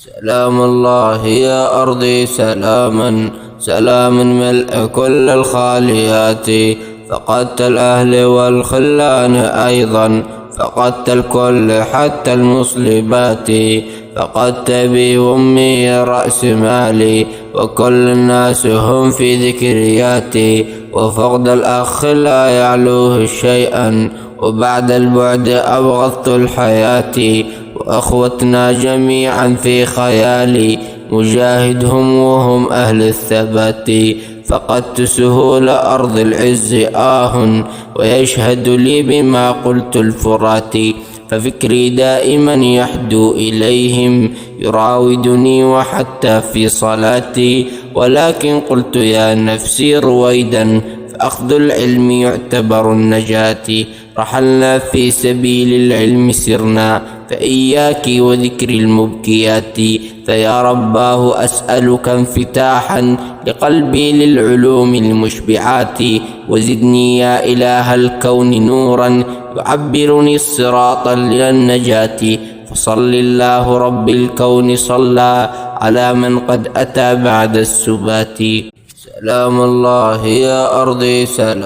سلام الله يا أرضي سلاما سلاما ملء كل الخاليات، فقدت الأهل والخلان أيضا، فقدت الكل حتى المصلبات، فقدت بي وأمي رأس مالي، وكل الناس هم في ذكرياتي، وفقد الأخ لا يعلوه شيئا، وبعد البعد أبغضت الحياة، وأخوتنا جميعا في خيالي، مجاهدهم وهم أهل الثبات، فقدت سهول أرض العز ويشهد لي بما قلت الفرات، ففكري دائما يحدو إليهم يراودني وحتى في صلاتي، ولكن قلت يا نفسي رويدا فأخذ العلم يعتبر النجاة، رحلنا في سبيل العلم سرنا، فإياك وذكر المبكيات، فيا رباه أسألك انفتاحا لقلبي للعلوم المشبعات، وزدني يا إله الكون نورا يعبرني الصراط إلى النجاة، فصل الله رب الكون صلى على من قد أتى بعد السبات. سلام الله يا أرضي سلام.